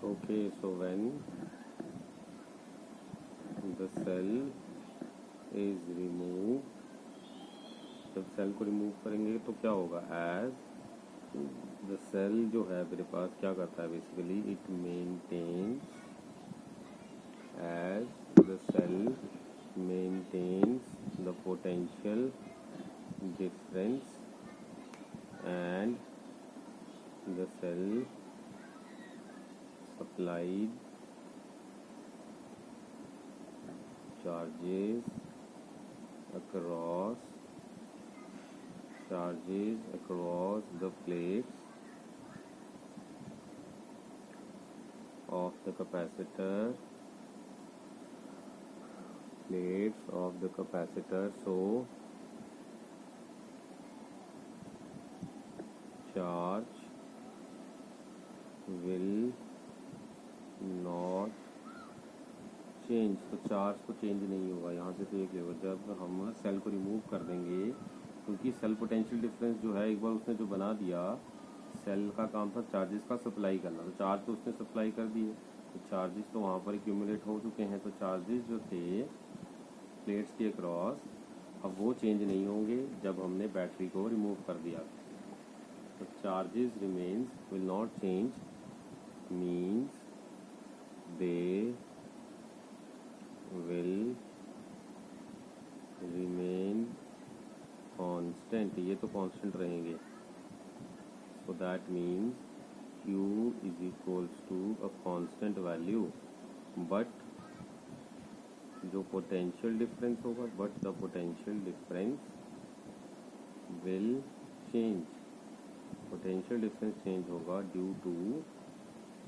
Okay, so when the cell is removed, जब cell को remove करेंगे तो क्या होगा? एज द सेल जो है मेरे पास क्या करता है basically, it maintains, as the cell maintains the potential difference and the cell supplied charges across the plates of the capacitor, so charge will not change. तो चार्ज तो चेंज नहीं होगा यहाँ से, तो एक लेवल जब हम सेल को रिमूव कर देंगे, क्योंकि सेल पोटेंशियल डिफरेंस जो है एक बार उसने जो बना दिया, सेल का काम था चार्जेस का सप्लाई करना, तो चार्ज तो उसने सप्लाई कर दिए, तो चार्जेस तो वहाँ पर एक्यूमुलेट हो चुके हैं, तो चार्जेस जो थे प्लेट्स के अक्रॉस अब वो चेंज नहीं होंगे जब हमने बैटरी को रिमूव कर दिया। तो charges remains will not change means they will remain constant, ये तो कांस्टेंट रहेंगे। So that means Q is equals to a constant value, but जो पोटेंशियल डिफरेंस होगा, but the potential difference will change, potential difference change होगा due to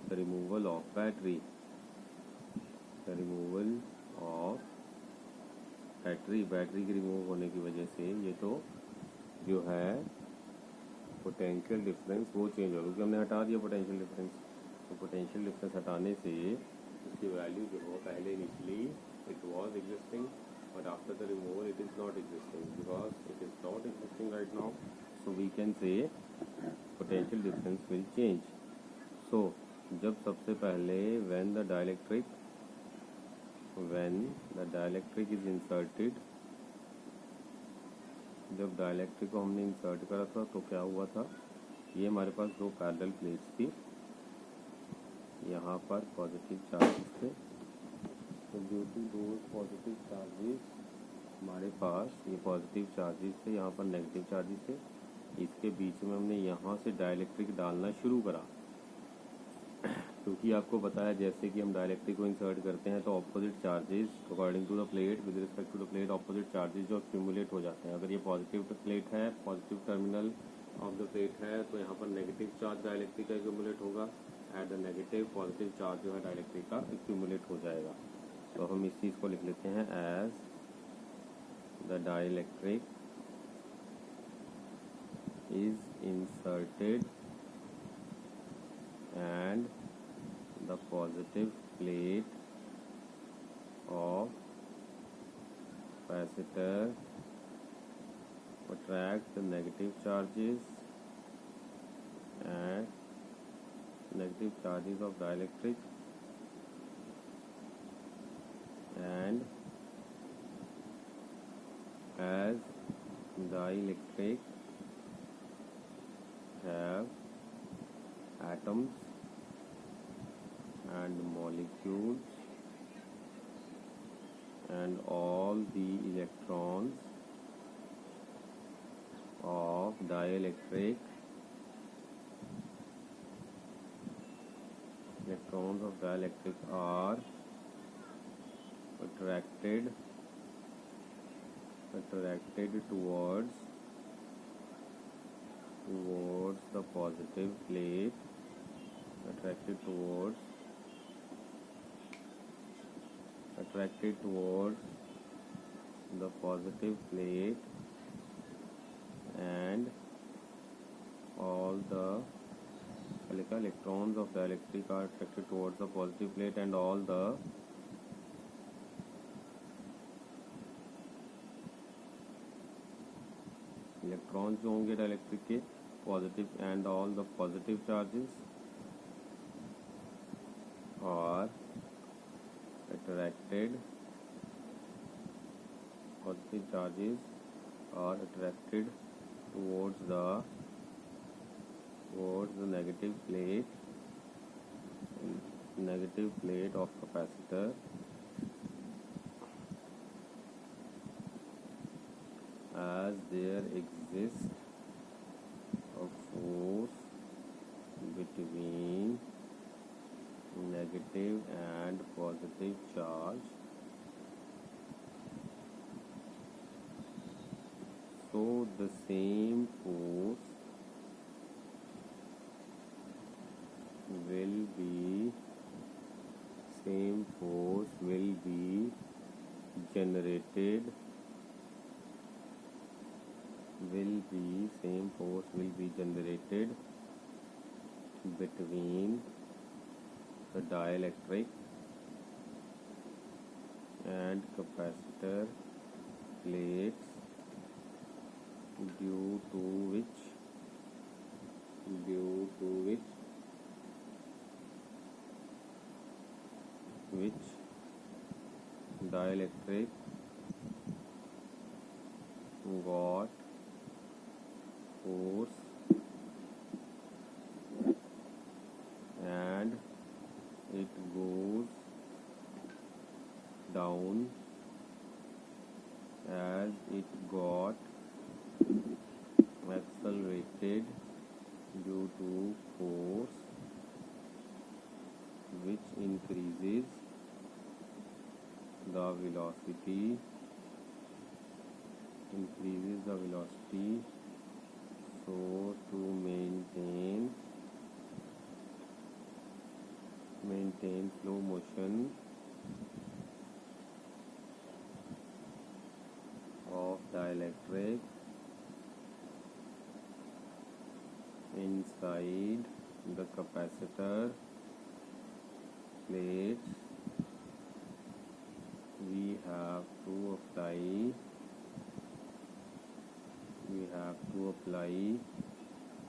the removal of battery, battery के remove होने की वजह से ये तो जो है पोटेंशियल डिफरेंस वो चेंज होगा, क्योंकि हमने हटा दिया पोटेंशियल डिफरेंस। तो पोटेंशियल डिफरेंस हटाने से उसकी वैल्यू जो हो, पहले initially it was existing, but after the removal it is not existing, because it is not existing right now, so we can say potential difference will change. So जब सबसे पहले when the dielectric is inserted, जब dielectric को हमने insert करा था तो क्या हुआ था, ये हमारे पास दो पैरेलल प्लेट्स थी, यहाँ पर पॉजिटिव चार्जेस थे, तो ड्यू टू दो पॉजिटिव चार्जेस हमारे पास ये पॉजिटिव चार्जेस थे, यहाँ पर नेगेटिव चार्जेस थे, इसके बीच में हमने यहाँ से डाइलेक्ट्रिक डालना शुरू करा, क्योंकि आपको बताया जैसे कि हम डाइलेक्ट्रिक को इंसर्ट करते हैं तो opposite charges according to the plate, with respect to the plate opposite charges जो एक्यूमुलेट हो जाते हैं। अगर ये पॉजिटिव प्लेट है, positive terminal of the plate है, तो यहाँ पर नेगेटिव चार्ज डाइलेक्ट्रिक का एक्यूमुलेट होगा, at the negative positive charge जो है डाइलेक्ट्रिक का एक्यूमुलेट हो जाएगा। तो हम इस चीज़ को लिख लेते हैं as the dielectric is inserted and the positive plate of capacitor attracts the negative charges and negative charges of dielectric, and as dielectric have atoms and molecules and all the electrons of dielectric are attracted towards the positive plate, attracted towards the positive plate, and all the electrons of dielectric are attracted towards the positive plate, and all the electrons जो होंगे dielectric के positive, and all the positive charges attracted, positive charges are attracted towards the negative plate of capacitor as there exists a force between negative and positive charge, so the same force will be generated between the dielectric and capacitor plates, due to which dielectric got force and it goes down as it got accelerated due to force, which increases the velocity so to maintain slow motion of dielectric inside the capacitor plates, we have to apply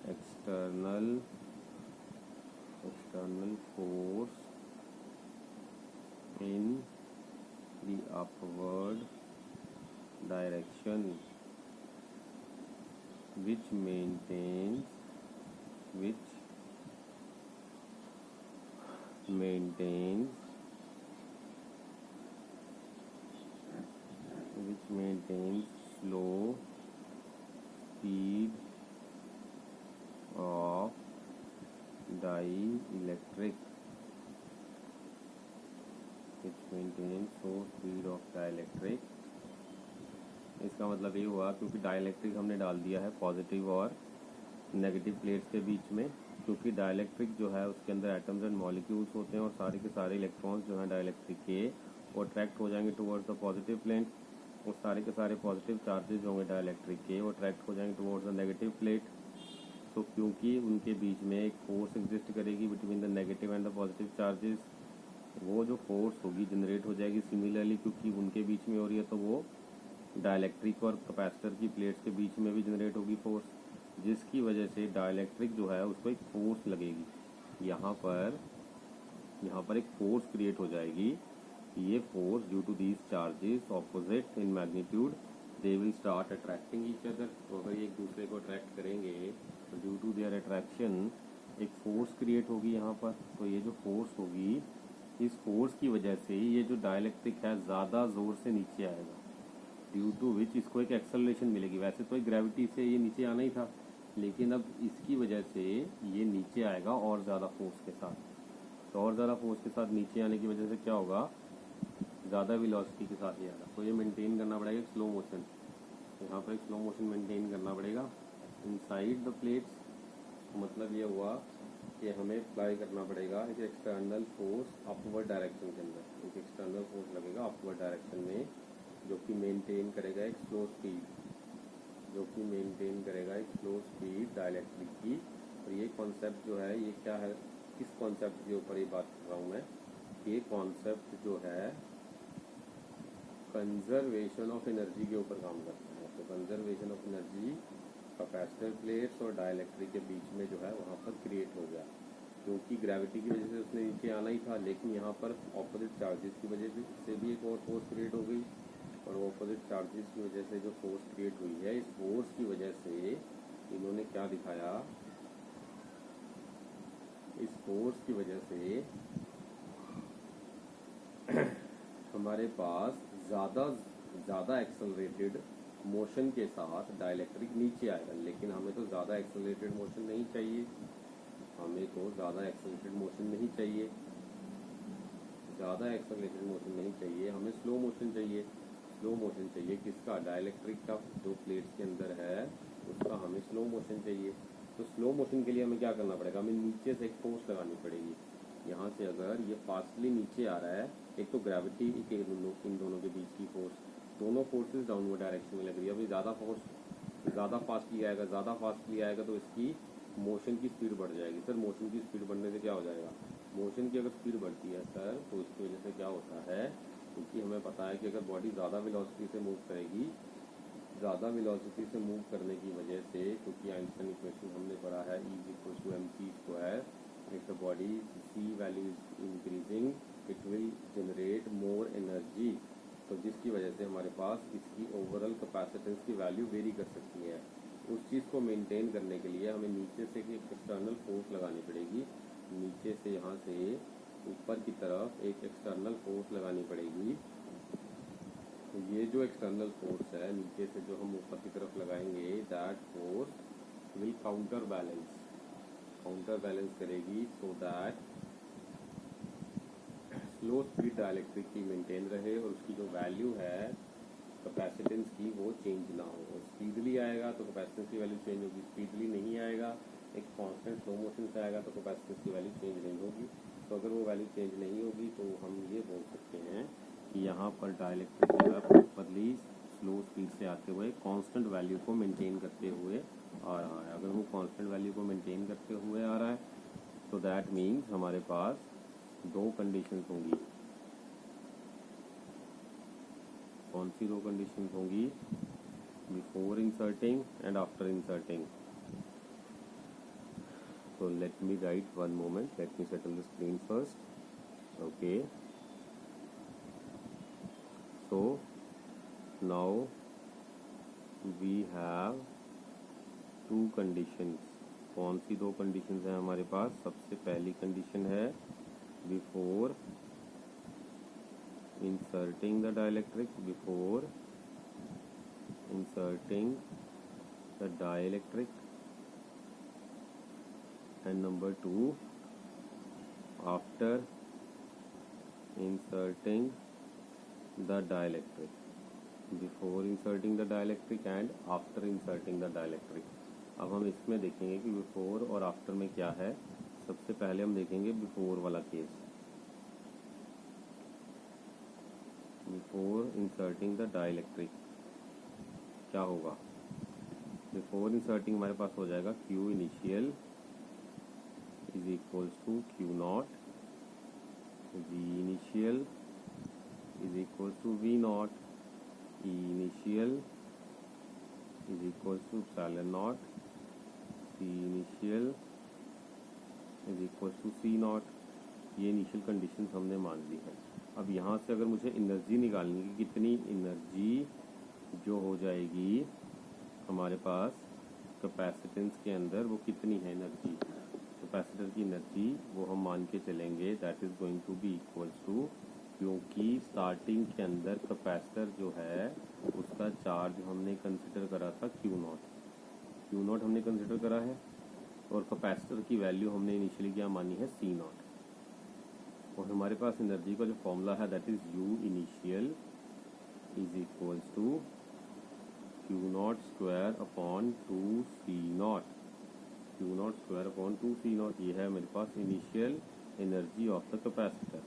external force in the upward direction, which maintains slow speed of dielectric, इसका मतलब ये हुआ क्योंकि dielectric हमने डाल दिया है positive और नेगेटिव प्लेट्स के बीच में, क्योंकि डाइलेक्ट्रिक जो है उसके अंदर एटम्स एंड मॉलिक्यूल्स होते हैं और सारे के सारे इलेक्ट्रॉन्स जो हैं डाइलेक्ट्रिक के वो अट्रैक्ट हो जाएंगे टुवर्ड्स द पॉजिटिव प्लेट, और सारे के सारे पॉजिटिव चार्जेस होंगे डाइलेक्ट्रिक के वो अट्रैक्ट हो जाएंगे टुवर्ड्स द नेगेटिव प्लेट। तो क्योंकि उनके बीच में एक फोर्स एग्जिस्ट करेगी between the negative and the positive charges, वो जो फोर्स होगी जनरेट हो जाएगी सिमिलरली, क्योंकि उनके बीच में हो रही है तो वो डाइलेक्ट्रिक और कैपेसिटर की प्लेट्स के बीच में भी जनरेट होगी फोर्स, जिसकी वजह से डाइलेक्ट्रिक जो है उसको एक फोर्स लगेगी। यहाँ पर एक फोर्स क्रिएट हो जाएगी। ये force due to these charges opposite in magnitude they will start attracting each other. तो अगर ये एक दूसरे को अट्रैक्ट करेंगे तो ड्यू टू देयर अट्रैक्शन एक फोर्स क्रिएट होगी यहाँ पर। तो ये जो फोर्स होगी, इस फोर्स की वजह से ये जो डाइलेक्ट्रिक है ज़्यादा ज़ोर से नीचे आएगा, ड्यू टू विच इसको एक एक्सेलरेशन मिलेगी। वैसे तो ग्रेविटी से ये नीचे आना ही था, लेकिन अब इसकी वजह से ये नीचे आएगा और ज़्यादा फोर्स के साथ। तो और ज़्यादा फोर्स के साथ नीचे आने की वजह से क्या होगा, ज़्यादा वेलोसिटी के साथ ये आएगा। तो ये मेंटेन करना पड़ेगा स्लो मोशन, यहाँ पर एक स्लो मोशन मेंटेन करना पड़ेगा इनसाइड द प्लेट्स। मतलब ये हुआ कि हमें अप्लाई करना पड़ेगा एक एक्सटर्नल फोर्स अपवर्ड डायरेक्शन के अंदर, एक एक्सटर्नल फोर्स लगेगा अपवर्ड डायरेक्शन में, जो कि मेंटेन करेगा एक स्लो स्पीड डाइलेक्ट्रिक की। और ये कॉन्सेप्ट जो है ये क्या है, किस कॉन्सेप्ट के ऊपर ये बात कर रहा हूँ मैं, ये कॉन्सेप्ट जो है कंजर्वेशन ऑफ एनर्जी के ऊपर काम करता है। तो conservation of energy capacitor plates और डाइलेक्ट्रिक के बीच में जो है वहाँ पर क्रिएट हो गया। क्योंकि ग्रेविटी की वजह से उसने नीचे आना ही था, लेकिन यहाँ पर ऑपोजिट चार्जेस की वजह से भी एक और फोर्स क्रिएट हो गई, और ऑपोजिट चार्जेस की वजह से जो फोर्स क्रिएट हुई है, इस फोर्स की वजह से इन्होंने क्या दिखाया, इस फोर्स की वजह से हमारे पास ज़्यादा एक्सेलरेटेड मोशन के साथ डाइलेक्ट्रिक नीचे आएगा। लेकिन हमें तो ज़्यादा एक्सेलरेटेड मोशन नहीं चाहिए, हमें तो ज़्यादा एक्सेलरेटेड मोशन नहीं चाहिए, ज़्यादा एक्सेलरेटेड मोशन नहीं चाहिए, हमें स्लो मोशन चाहिए। स्लो मोशन चाहिए किसका? डाइलेक्ट्रिक का, जो प्लेट्स के अंदर है उसका हमें स्लो मोशन चाहिए। तो स्लो मोशन के लिए हमें क्या करना पड़ेगा? हमें नीचे से एक फोर्स लगानी पड़ेगी। यहाँ से अगर ये फास्टली नीचे आ रहा है, एक तो ग्रेविटी के इन दोनों के बीच की फोर्स, दोनों फोर्सेस डाउनवर्ड डायरेक्शन में लग रही है। अभी ज़्यादा फास्टली आएगा तो इसकी मोशन की स्पीड बढ़ जाएगी। सर मोशन की स्पीड बढ़ने से क्या हो जाएगा? मोशन की अगर स्पीड बढ़ती है सर, तो इसकी वजह से क्या होता है, क्योंकि हमें पता है कि अगर बॉडी ज़्यादा वेलोसिटी से मूव करेगी, ज़्यादा वेलोसिटी से मूव करने की वजह से, क्योंकि आइंस्टाइन इक्वेशन हमने पढ़ा है E=mc², if the body C value is increasing it will generate more energy, तो जिसकी वजह से हमारे पास इसकी ओवरऑल कैपेसिटेंस की वैल्यू वेरी कर सकती है। उस चीज़ को मेंटेन करने के लिए हमें नीचे से एक एक्सटर्नल फोर्स लगानी पड़ेगी, नीचे से यहाँ से ऊपर की तरफ एक एक्सटर्नल फोर्स लगानी पड़ेगी। तो ये जो एक्सटर्नल फोर्स है नीचे से जो हम ऊपर की तरफ लगाएंगे, that force will counter balance करेगी, so that slow speed dielectric की मेंटेन रहे और उसकी जो वैल्यू है कैपेसिटेंस की वो चेंज ना हो। और स्पीडली आएगा तो कैपेसिटेंस की वैल्यू चेंज होगी, स्पीडली नहीं आएगा, एक कांस्टेंट स्लो मोशन से आएगा तो कैपेसिटेंस की वैल्यू चेंज नहीं होगी। तो अगर वो वैल्यू चेंज नहीं होगी तो हम ये बोल सकते हैं कि यहाँ पर डाइलेक्ट्रिक जो है प्रॉपरली स्लो स्पीड से आते हुए कांस्टेंट वैल्यू को मेंटेन करते हुए आ रहा है। अगर वो कांस्टेंट वैल्यू को मेंटेन करते हुए आ रहा है तो दैट मीन्स हमारे पास दो कंडीशंस होंगी। कौन सी दो कंडीशंस होंगी? Before inserting and after inserting. So let me write, one moment, let me settle the screen first. Okay, so now we have two conditions. कौन सी दो कंडीशंस हैं हमारे पास? सबसे पहली कंडीशन है before inserting the dielectric, and number 2 after inserting the dielectric. Before inserting the dielectric and after inserting the dielectric. अब हम इसमें देखेंगे कि बिफोर और आफ्टर में क्या है। सबसे पहले हम देखेंगे बिफोर वाला case. Before inserting the dielectric क्या होगा? बिफोर इंसर्टिंग हमारे पास हो जाएगा Q initial is equals to Q naught, V initial is equals to V naught, E initial is equals to epsilon naught, C initial is equals to C naught। ये initial conditions हमने मान ली है। अब यहाँ से अगर मुझे एनर्जी निकालनी है, कितनी एनर्जी जो हो जाएगी हमारे पास कैपेसिटेंस के अंदर, वो कितनी है एनर्जी, कैपेसिटर की एनर्जी वो हम मान के चलेंगे that is going to be equals to, क्योंकि स्टार्टिंग के अंदर कैपेसिटर जो है उसका चार्ज हमने कंसिडर करा था Q नॉट हमने कंसिडर करा है, और कैपेसिटर की वैल्यू हमने इनिशियली क्या मानी है? C naught. और हमारे पास एनर्जी का जो फॉर्मूला है that is U initial is equals to Q naught square upon 2C naught, Q naught square upon 2C naught. ये है मेरे पास initial energy of the capacitor.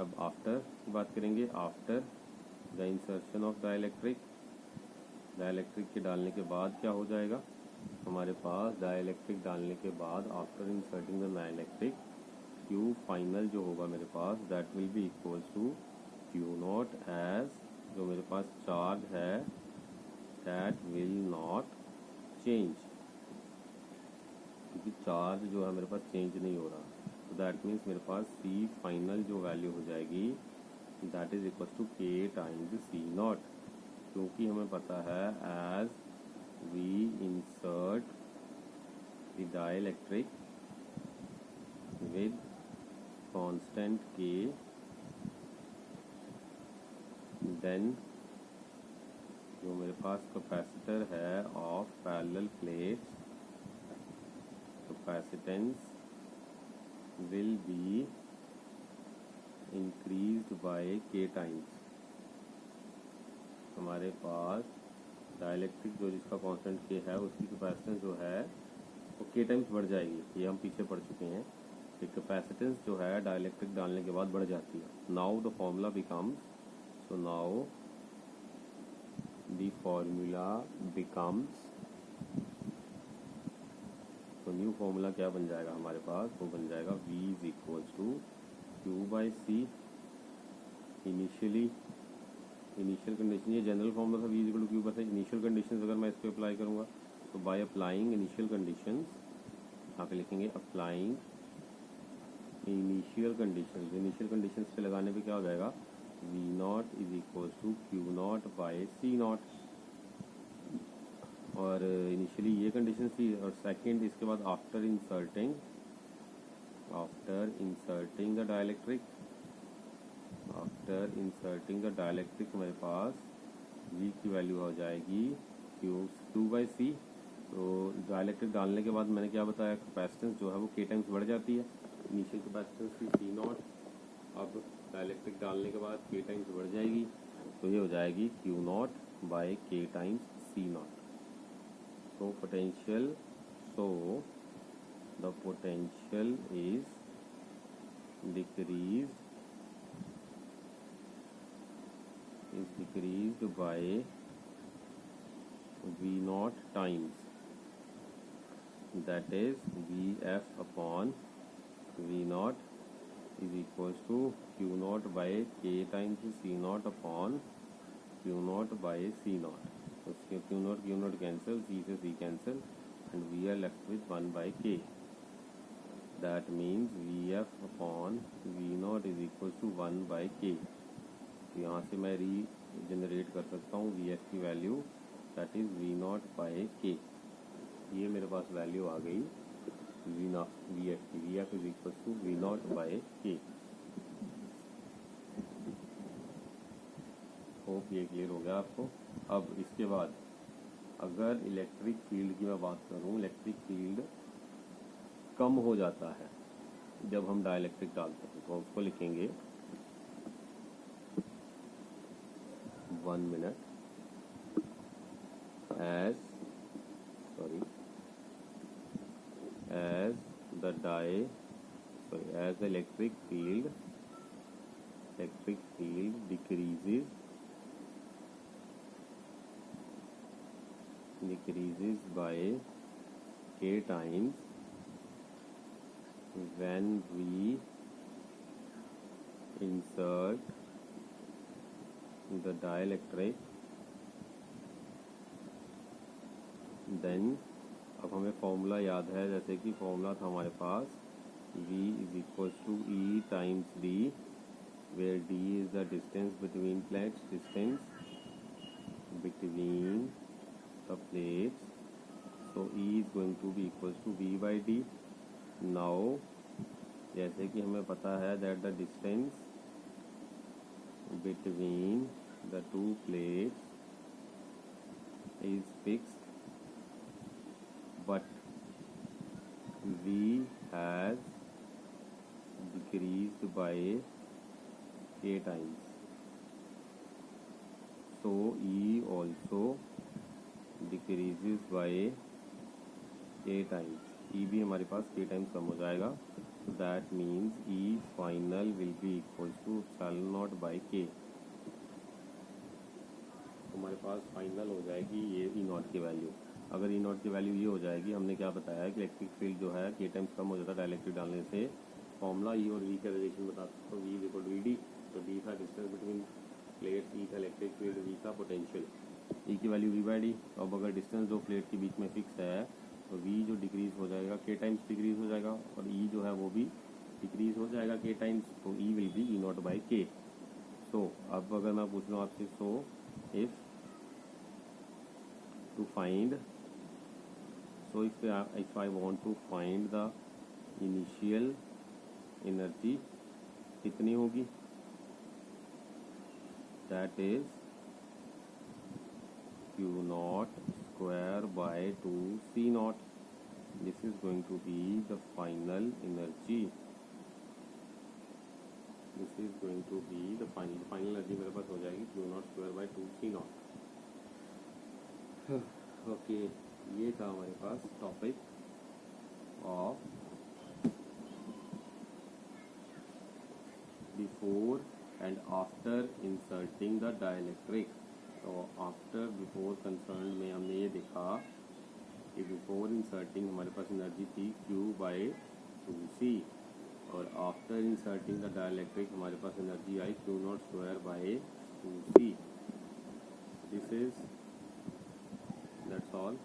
अब आफ्टर की बात करेंगे। After the insertion of dielectric के डालने के बाद क्या हो जाएगा हमारे पास? डाइलेक्ट्रिक डालने के बाद after inserting the dielectric Q final जो होगा मेरे पास that will be equals to Q naught as जो मेरे पास चार्ज है दैट विल नॉट चेंज, क्योंकि चार्ज जो है मेरे पास चेंज नहीं हो रहा। तो दैट मीन्स मेरे पास सी फाइनल जो वैल्यू हो जाएगी that is equal to K times C not, क्योंकि हमें पता है as we insert the dielectric with constant K then जो मेरे पास कैपेसिटर है of parallel plates, capacitance will be increased by k times। हमारे पास डाइलेक्ट्रिक जो जिसका कांस्टेंट k है उसकी कैपेसिटेंस जो है वो k टाइम्स बढ़ जाएगी। ये हम पीछे पढ़ चुके हैं कि कैपेसिटेंस जो है डाइलेक्ट्रिक डालने के बाद बढ़ जाती है। Now the formula becomes, so now the formula becomes, तो न्यू फॉर्मूला क्या बन जाएगा हमारे पास, वो बन जाएगा v is equal to Q by C. Initial condition, ये जनरल फॉर्मूला था v is equal to Q by C. Initial conditions अगर मैं इस पर अप्लाई करूँगा तो बाय अप्लाइंग इनिशियल कंडीशंस, यहाँ पे लिखेंगे अप्लाइंग इनिशियल कंडीशंस पे लगाने पे क्या हो जाएगा, v not is equal to Q not by C not. और इनिशियली ये कंडीशन थी, और सेकंड इसके बाद आफ्टर इंसर्टिंग द डाइलेक्ट्रिक हमारे पास v की वैल्यू हो जाएगी क्यू बाई सी। तो डाइलेक्ट्रिक डालने के बाद मैंने क्या बताया, कैपेसिटेंस जो है वो k टाइम्स बढ़ जाती है। इनिशियल कैपेसिटेंस थी सी नॉट, अब डाइलेक्ट्रिक डालने के बाद k टाइम्स बढ़ जाएगी, तो ये हो जाएगी Q not by k times C not. So the potential is decreased by V naught times, that is Vf upon V naught is equals to Q naught by K times C naught upon Q naught by C naught। तो Q naught cancel, C से C cancel, and we are left with 1 by K। That means Vf upon V naught is equals to 1 by K। तो यहाँ से मैं regenerate कर सकता हूँ Vf की value, that is V naught by K। ये मेरे पास वैल्यू आ गई Vf की। Vf is equals to V naught by K। Hope ये क्लियर हो गया आपको। अब इसके बाद अगर इलेक्ट्रिक फील्ड की मैं बात करूं, इलेक्ट्रिक फील्ड कम हो जाता है जब हम डाइलेक्ट्रिक डालते हैं, तो उसको लिखेंगे 1 minute as the electric field decreases by k times when we insert the dielectric, then अब हमें फॉर्मूला याद है, जैसे कि फॉर्मूला था हमारे पास v is equals to E times d, where d is the distance between plates, the plates, so E is going to be equals to v by d। now जैसे कि हमें पता है that the distance between the two plates is fixed, but v has decreased by k times, so E also decreases by k times। E भी हमारे पास k times कम हो जाएगा, that means E final will be equals to epsilon naught by k। हमारे पास final हो जाएगी ये E not की value. अगर E नॉट की वैल्यू ये हो जाएगी, हमने क्या बताया कि इलेक्ट्रिक फील्ड जो है k टाइम्स कम हो जाता है डाइलेक्ट्रिक डालने से। फॉर्मूला E और V का रिलेशन बता सकते हो, V is equal to Vd, तो D था डिस्टेंस बिटवीन प्लेट्स, E था इलेक्ट्रिक फील्ड, V था पोटेंशियल। E की वैल्यू V बाई डी। अब अगर डिस्टेंस दो प्लेट के बीच में फिक्स है तो V जो डिक्रीज हो जाएगा k टाइम्स डिक्रीज हो जाएगा, और E जो है वो भी डिक्रीज हो जाएगा के टाइम्स, तो E will be E naught by K. So अब अगर मैं पूछ रहा हूँ आपसे, so if to find, so if I want to find the initial energy कितनी होगी, that is q naught square by 2c naught. This is going to be the final energy. This is going to be the final energy मेरे पास हो जाएगी q naught square by 2c naught. Okay, ये था हमारे पास topic of before and after inserting the dielectric. तो after before concern में हमने ये देखा कि बिफोर इंसर्टिंग हमारे पास एनर्जी थी Q बाई 2C, और आफ्टर इंसर्टिंग द डाइलेक्ट्रिक हमारे पास एनर्जी आई Q naught square by 2C। This is that's all.